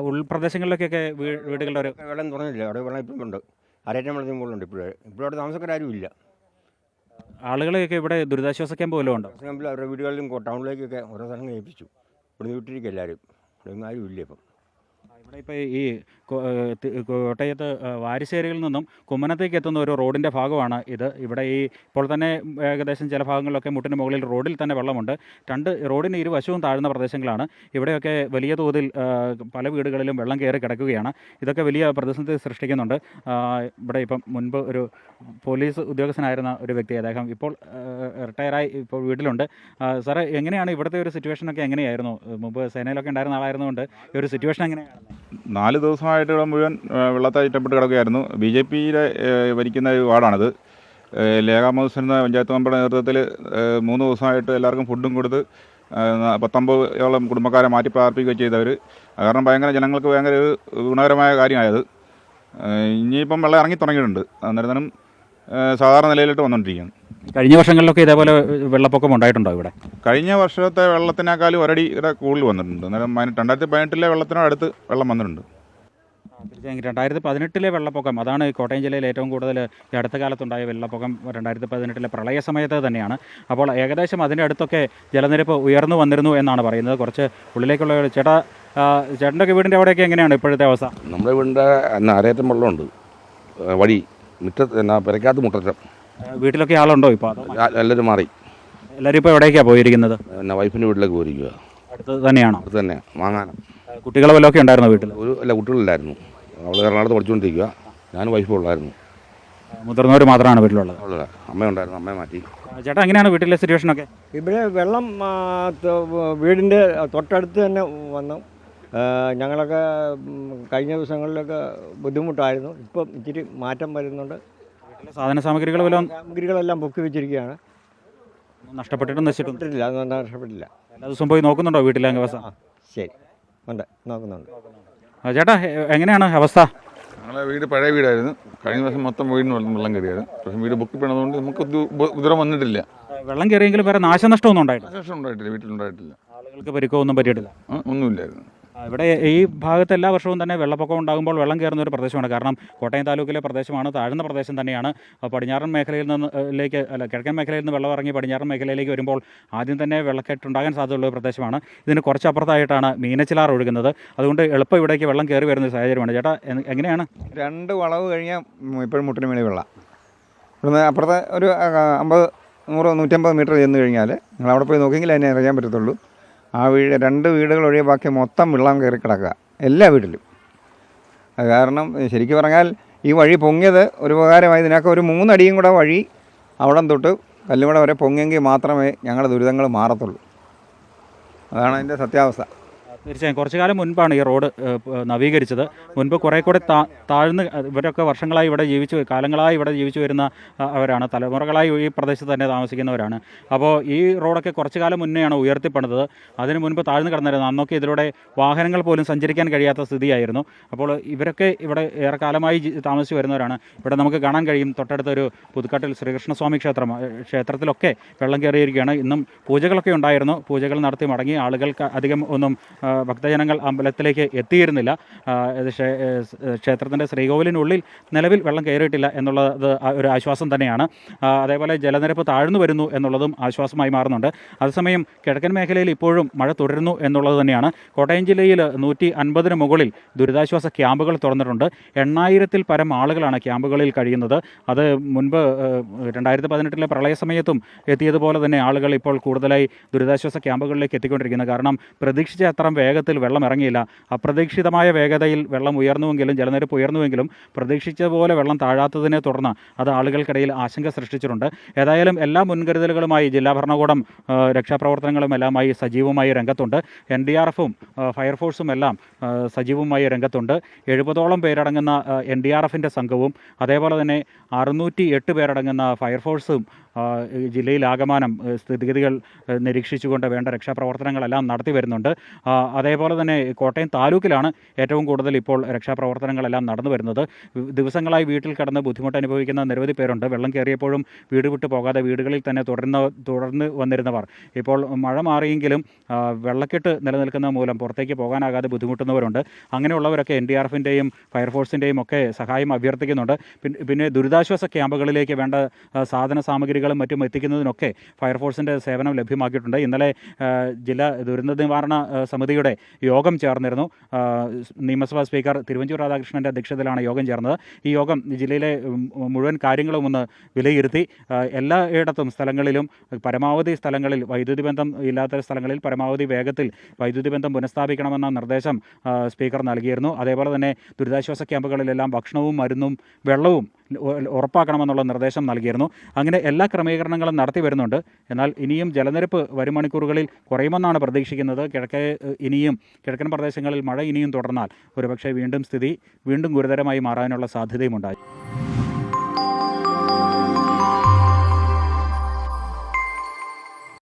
ഉൾപ്രദേശങ്ങളിലേക്കൊക്കെ വീടുകളുടെ ഒരു വെള്ളം തുറന്നില്ല, അവിടെ വെള്ളം ഇപ്പോഴും ഉണ്ട്. അരയറ്റം വെള്ളത്തിൽ മുകളിലുണ്ട്. ഇപ്പോഴും അവിടെ താമസക്കാരും ഇല്ല. ആളുകളെയൊക്കെ ഇവിടെ ദുരിതാശ്വാസ ക്യാമ്പ് വല്ലതും ഉണ്ടോ? ക്യാമ്പിൽ അവരുടെ വീടുകളിലും ടൗണിലേക്കൊക്കെ ഓരോ സ്ഥലങ്ങൾ ഏൽപ്പിച്ചു. ഇവിടെ വിട്ടിരിക്കുക എല്ലാവരും. ഇവിടെ ഒന്നും ആരും ഇല്ല ഇപ്പം. ഇവിടെ ഇപ്പോൾ ഈ കോട്ടയത്ത് വാരിശ്ശേരിയിൽ നിന്നും കുമ്മനത്തേക്ക് എത്തുന്ന ഒരു റോഡിൻ്റെ ഭാഗമാണ് ഇത്. ഇവിടെ ഇപ്പോൾ തന്നെ ഏകദേശം ചില ഭാഗങ്ങളിലൊക്കെ മുട്ടിന് മുകളിൽ റോഡിൽ തന്നെ വെള്ളമുണ്ട്. റോഡിന് ഇരുവശവും താഴ്ന്ന പ്രദേശങ്ങളാണ്. ഇവിടെയൊക്കെ വലിയ തോതിൽ പല വീടുകളിലും വെള്ളം കയറി കിടക്കുകയാണ്. ഇതൊക്കെ വലിയ പ്രതിസന്ധി സൃഷ്ടിക്കുന്നുണ്ട്. ഇവിടെ ഇപ്പം മുൻപ് ഒരു പോലീസ് ഉദ്യോഗസ്ഥനായിരുന്ന ഒരു വ്യക്തി, അദ്ദേഹം ഇപ്പോൾ റിട്ടയറായി ഇപ്പോൾ വീട്ടിലുണ്ട്. സാറേ, എങ്ങനെയാണ് ഇവിടുത്തെ ഒരു സിറ്റുവേഷനൊക്കെ എങ്ങനെയായിരുന്നു? മുമ്പ് സേനയിലൊക്കെ ഉണ്ടായിരുന്ന ആളായിരുന്നുകൊണ്ട് ഈ ഒരു സിറ്റുവേഷൻ എങ്ങനെയാണ്? 4 ദിവസമായിട്ട് ഇവിടെ മുഴുവൻ വെള്ളത്താൽ ചുറ്റപ്പെട്ട് കിടക്കുകയായിരുന്നു. BJPയുടെ ഭരിക്കുന്ന ഒരു വാർഡാണിത്. ലേഖ മധുസൻ എന്ന പഞ്ചായത്ത് മെമ്പറുടെ നേതൃത്വത്തിൽ 3 ദിവസമായിട്ട് എല്ലാവർക്കും ഫുഡും കൊടുത്ത് 19ഓളം കുടുംബക്കാരെ മാറ്റി പാർപ്പിക്കുകയും ചെയ്തവർ. കാരണം ജനങ്ങൾക്ക് ഭയങ്കര ഒരു ഗുണകരമായ കാര്യമായത്. ഇനിയിപ്പം വെള്ളം ഇറങ്ങി തുടങ്ങിയിട്ടുണ്ട്. അന്നേരം സാധാരണ നിലയിലോട്ട് വന്നുകൊണ്ടിരിക്കുകയാണ്. കഴിഞ്ഞ വർഷങ്ങളിലൊക്കെ ഇതേപോലെ വെള്ളപ്പൊക്കം ഉണ്ടായിട്ടുണ്ടോ ഇവിടെ? കഴിഞ്ഞ വർഷത്തെ വെള്ളത്തിനേക്കാളും ഒരടിയുടെ കൂടുതൽ വന്നിട്ടുണ്ട്. അന്നേരം 2018 വെള്ളത്തിനോട് അടുത്ത് വെള്ളം വന്നിട്ടുണ്ട്. തീർച്ചയായും 2018 വെള്ളപ്പൊക്കം, അതാണ് കോട്ടയം ജില്ലയിൽ ഏറ്റവും കൂടുതൽ ഈ അടുത്ത കാലത്തുണ്ടായ വെള്ളപ്പൊക്കം. 2018 പ്രളയ സമയത്ത് തന്നെയാണ്. അപ്പോൾ ഏകദേശം അതിൻ്റെ അടുത്തൊക്കെ ജലനിരപ്പ് ഉയർന്നു വന്നിരുന്നു എന്നാണ് പറയുന്നത്. കുറച്ച് ഉള്ളിലേക്കുള്ള ചേട്ടൻ്റെ വീടിൻ്റെ അവിടെയൊക്കെ എങ്ങനെയാണ് ഇപ്പോഴത്തെ അവസ്ഥ? നമ്മുടെ വീടിൻ്റെ അരയറ്റം വെള്ളമുണ്ട്. വഴി മുറ്റത്ത് പെരക്കാത്ത മുട്ടറ്റം. വീട്ടിലൊക്കെ ആളുണ്ടോ ഇപ്പോൾ? എല്ലാവരും മാറി. എല്ലാവരും ഇപ്പോൾ എവിടേക്കാണ് പോയിരിക്കുന്നത്? വൈഫിൻ്റെ വീട്ടിലേക്ക് പോയിരിക്കുക. അടുത്ത് തന്നെയാണോ? അടുത്ത് തന്നെ, വാങ്ങാനം. കുട്ടികളെ വല്ലതൊക്കെ ഉണ്ടായിരുന്നോ വീട്ടിൽ? കുട്ടികളില്ലായിരുന്നു. അവൾ എറണാകുളത്ത് പഠിച്ചുകൊണ്ടിരിക്കുക. ഞാനും വൈഫും ഉള്ളായിരുന്നു. മുതിർന്നവർ മാത്രമാണ് വീട്ടിലുള്ളത്? അമ്മയുണ്ടായിരുന്നു, അമ്മയെ മാറ്റി. ചേട്ടാ, എങ്ങനെയാണ് വീട്ടിലെ സിറ്റുവേഷനൊക്കെ? ഇവിടെ വെള്ളം വീടിൻ്റെ തൊട്ടടുത്ത് തന്നെ വന്നു. ഞങ്ങളൊക്കെ കഴിഞ്ഞ ദിവസങ്ങളിലൊക്കെ ബുദ്ധിമുട്ടായിരുന്നു. ഇപ്പം ഇച്ചിരി മാറ്റം വരുന്നുണ്ട്. സാധന സാമഗ്രികളെല്ലാം പൊക്കി വെച്ചിരിക്കുകയാണ്. നഷ്ടപ്പെട്ടിട്ടില്ല. അതൊന്നും നഷ്ടപ്പെട്ടില്ല. എല്ലാ ദിവസവും പോയി നോക്കുന്നുണ്ടോ വീട്ടിലെ അവസ്ഥ? ശരി, ഉണ്ട്, നോക്കുന്നുണ്ട്. ചേട്ടാ, എങ്ങനെയാണ് അവസ്ഥ? ഞങ്ങളെ വീട് പഴയ വീടായിരുന്നു. കഴിഞ്ഞ ദിവസം മൊത്തം വീടിന് വെള്ളം കയറിയായിരുന്നു. പക്ഷേ വീട് ബുക്ക് ചെയ്യണതുകൊണ്ട് നമുക്ക് ഉപദ്രവം വന്നിട്ടില്ല. വെള്ളം കയറിയെങ്കിലും വേറെ നാശനഷ്ടമൊന്നും ഉണ്ടായിട്ടില്ല? നാശനഷ്ടം ഉണ്ടായിട്ടില്ല, വീട്ടിലുണ്ടായിട്ടില്ല. ആളുകൾക്ക് പരിക്കോ ഒന്നും പറ്റിയിട്ടില്ല? ഒന്നുമില്ലായിരുന്നു. ഇവിടെ ഈ ഭാഗത്ത് എല്ലാ വർഷവും തന്നെ വെള്ളപ്പൊക്കം ഉണ്ടാകുമ്പോൾ വെള്ളം കയറുന്ന ഒരു പ്രദേശമാണ്. കാരണം കോട്ടയം താലൂക്കിലെ പ്രദേശമാണ്, താഴ്ന്ന പ്രദേശം തന്നെയാണ്. പടിഞ്ഞാറൻ മേഖലയിൽ കിഴക്കൻ മേഖലയിൽ നിന്ന് വെള്ളം ഇറങ്ങി പടിഞ്ഞാറൻ മേഖലയിലേക്ക് വരുമ്പോൾ ആദ്യം തന്നെ വെള്ളക്കെട്ടുണ്ടാകാൻ സാധ്യതയുള്ള ഒരു പ്രദേശമാണ്. ഇതിന് കുറച്ചപ്പുറത്തായിട്ടാണ് മീനച്ചിലാർ ഒഴുകുന്നത്. അതുകൊണ്ട് എളുപ്പം ഇവിടേക്ക് വെള്ളം കയറി വരുന്ന സാഹചര്യമാണ്. ചേട്ടാ, എങ്ങനെയാണ്? 2 വളവ് കഴിഞ്ഞാൽ ഇപ്പോഴും മുട്ടിന് മേളിൽ വെള്ളം. ഇവിടുന്ന് അപ്പുറത്തെ ഒരു 50, 100, 150 മീറ്റർ ചെന്ന് കഴിഞ്ഞാൽ നിങ്ങൾ അവിടെ പോയി നോക്കിയെങ്കിൽ അതിനെ അറിയാൻ പറ്റത്തുള്ളൂ. ആ 2 വീടുകൾ ഒഴികെ ബാക്കി മൊത്തം വെള്ളം കയറി കിടക്കുക, എല്ലാ വീട്ടിലും. അത് കാരണം ശരിക്കും പറഞ്ഞാൽ ഈ വഴി പൊങ്ങിയത് ഒരു ഉപകാരമായി. ഇതിനൊക്കെ ഒരു 3 അടിയും കൂടെ വഴി അവിടം തൊട്ട് കല്ലുമട വരെ പൊങ്ങിയെങ്കിൽ മാത്രമേ ഞങ്ങളുടെ ദുരിതങ്ങൾ മാറത്തുള്ളൂ. അതാണ് അതിൻ്റെ സത്യാവസ്ഥ. തീർച്ചയായും കുറച്ചു കാലം മുൻപാണ് ഈ റോഡ് നവീകരിച്ചത്. മുൻപ് കുറേ കൂടെ താഴ്ന്ന് ഇവരൊക്കെ വർഷങ്ങളായി ഇവിടെ കാലങ്ങളായി ഇവിടെ ജീവിച്ചു വരുന്ന അവരാണ്, തലമുറകളായി ഈ പ്രദേശത്ത് തന്നെ താമസിക്കുന്നവരാണ്. അപ്പോൾ ഈ റോഡൊക്കെ കുറച്ചു കാലം മുന്നെയാണ് ഉയർത്തിപ്പണിതത്. അതിന് മുൻപ് താഴ്ന്നു കിടന്നിരുന്നു. അന്നൊക്കെ ഇതിലൂടെ വാഹനങ്ങൾ പോലും സഞ്ചരിക്കാൻ കഴിയാത്ത സ്ഥിതിയായിരുന്നു. അപ്പോൾ ഇവരൊക്കെ ഇവിടെ ഏറെക്കാലമായി താമസിച്ച് വരുന്നവരാണ്. ഇവിടെ നമുക്ക് കാണാൻ കഴിയും, തൊട്ടടുത്തൊരു പുതുക്കാട്ടിൽ ശ്രീകൃഷ്ണസ്വാമി ക്ഷേത്രത്തിലൊക്കെ വെള്ളം കയറിയിരിക്കുകയാണ്. ഇന്നും പൂജകളൊക്കെ ഉണ്ടായിരുന്നു. പൂജകൾ നടത്തി മടങ്ങി. ആളുകൾക്ക് അധികം ഒന്നും ഭക്തജനങ്ങൾ അമ്പലത്തിലേക്ക് എത്തിയിരുന്നില്ല. ക്ഷേത്രത്തിൻ്റെ ശ്രീകോവിലിനുള്ളിൽ നിലവിൽ വെള്ളം കയറിയിട്ടില്ല എന്നുള്ളത് ഒരു ആശ്വാസം തന്നെയാണ്. അതേപോലെ ജലനിരപ്പ് താഴ്ന്നു വരുന്നു എന്നുള്ളതും ആശ്വാസമായി മാറുന്നുണ്ട്. അതേസമയം കിഴക്കൻ മേഖലയിൽ ഇപ്പോഴും മഴ തുടരുന്നു എന്നുള്ളത് തന്നെയാണ്. കോട്ടയം ജില്ലയിൽ 150-ന് മുകളിൽ ദുരിതാശ്വാസ ക്യാമ്പുകൾ തുറന്നിട്ടുണ്ട്. 8000-ൽ പരം ആളുകളാണ് ക്യാമ്പുകളിൽ കഴിയുന്നത്. അത് മുൻപ് 2018 പ്രളയ സമയത്തും എത്തിയതുപോലെ തന്നെ ആളുകൾ ഇപ്പോൾ കൂടുതലായി ദുരിതാശ്വാസ ക്യാമ്പുകളിലേക്ക് എത്തിക്കൊണ്ടിരിക്കുന്നത്. കാരണം പ്രതീക്ഷിച്ച അത്ര വേഗത്തിൽ വെള്ളം ഇറങ്ങിയില്ല. അപ്രതീക്ഷിതമായ വേഗതയിൽ വെള്ളം ഉയർന്നുവെങ്കിലും ജലനിരപ്പ് ഉയർന്നുവെങ്കിലും പ്രതീക്ഷിച്ചതുപോലെ വെള്ളം താഴാത്തതിനെ തുടർന്ന് അത് ആളുകൾക്കിടയിൽ ആശങ്ക സൃഷ്ടിച്ചിട്ടുണ്ട്. ഏതായാലും എല്ലാ മുൻകരുതലുകളുമായി ജില്ലാ ഭരണകൂടം രക്ഷാപ്രവർത്തനങ്ങളും എല്ലാമായി സജീവമായി രംഗത്തുണ്ട്. NDRFും ഫയർഫോഴ്സും എല്ലാം സജീവമായി രംഗത്തുണ്ട്. 70ഓളം പേരടങ്ങുന്ന NDRFിൻ്റെ സംഘവും അതേപോലെ തന്നെ 608 പേരടങ്ങുന്ന ഫയർഫോഴ്സും ജില്ലയിലാകമാനം സ്ഥിതിഗതികൾ നിരീക്ഷിച്ചുകൊണ്ട് വേണ്ട രക്ഷാപ്രവർത്തനങ്ങളെല്ലാം നടത്തി വരുന്നുണ്ട്. അതേപോലെ തന്നെ കോട്ടയം താലൂക്കിലാണ് ഏറ്റവും കൂടുതൽ ഇപ്പോൾ രക്ഷാപ്രവർത്തനങ്ങളെല്ലാം നടന്നു വരുന്നത്. ദിവസങ്ങളായി വീട്ടിൽ കിടന്ന് ബുദ്ധിമുട്ട് അനുഭവിക്കുന്ന നിരവധി പേരുണ്ട്. വെള്ളം കയറിയപ്പോഴും വീട് വിട്ടു പോകാതെ വീടുകളിൽ തന്നെ തുടർന്ന് വന്നിരുന്നവർ ഇപ്പോൾ മഴ മാറിയെങ്കിലും വെള്ളക്കെട്ട് നിലനിൽക്കുന്ന മൂലം പുറത്തേക്ക് പോകാനാകാതെ ബുദ്ധിമുട്ടുന്നവരുണ്ട്. അങ്ങനെയുള്ളവരൊക്കെ NDRFിൻ്റെയും ഫയർഫോഴ്സിൻ്റെയും ഒക്കെ സഹായം അഭ്യർത്ഥിക്കുന്നുണ്ട്. പിന്നെ ദുരിതാശ്വാസ ക്യാമ്പുകളിലേക്ക് വേണ്ട സാധന സാമഗ്രികളും മറ്റും എത്തിക്കുന്നതിനൊക്കെ ഫയർഫോഴ്സിൻ്റെ സേവനം ലഭ്യമാക്കിയിട്ടുണ്ട്. ഇന്നലെ ജില്ലാ ദുരന്ത നിവാരണ സമിതിയുടെ യോഗം ചേർന്നിരുന്നു. നിയമസഭാ സ്പീക്കർ തിരുവഞ്ചൂർ രാധാകൃഷ്ണൻ്റെ അധ്യക്ഷതയിലാണ് യോഗം ചേർന്നത്. ഈ യോഗം ജില്ലയിലെ മുഴുവൻ കാര്യങ്ങളും ഒന്ന് വിലയിരുത്തി എല്ലായിടത്തും സ്ഥലങ്ങളിലും പരമാവധി സ്ഥലങ്ങളിൽ വൈദ്യുതി ബന്ധം ഇല്ലാത്ത സ്ഥലങ്ങളിൽ പരമാവധി വേഗത്തിൽ വൈദ്യുതി ബന്ധം പുനഃസ്ഥാപിക്കണമെന്ന നിർദ്ദേശം സ്പീക്കർ നൽകിയിരുന്നു. അതേപോലെ തന്നെ ദുരിതാശ്വാസ ക്യാമ്പുകളിലെല്ലാം ഭക്ഷണവും മരുന്നും വെള്ളവും ഉറപ്പാക്കണമെന്നുള്ള നിർദ്ദേശം നൽകിയിരുന്നു. അങ്ങനെ എല്ലാ ക്രമീകരണങ്ങളും നടത്തി വരുന്നുണ്ട്. എന്നാൽ ഇനിയും ജലനിരപ്പ് വരും മണിക്കൂറുകളിൽ കുറയുമെന്നാണ് പ്രതീക്ഷിക്കുന്നത്. കിഴക്കൻ പ്രദേശങ്ങളിൽ മഴ ഇനിയും തുടർന്നാൽ ഒരുപക്ഷെ വീണ്ടും സ്ഥിതി ഗുരുതരമായി മാറാനുള്ള സാധ്യതയുമുണ്ടായി.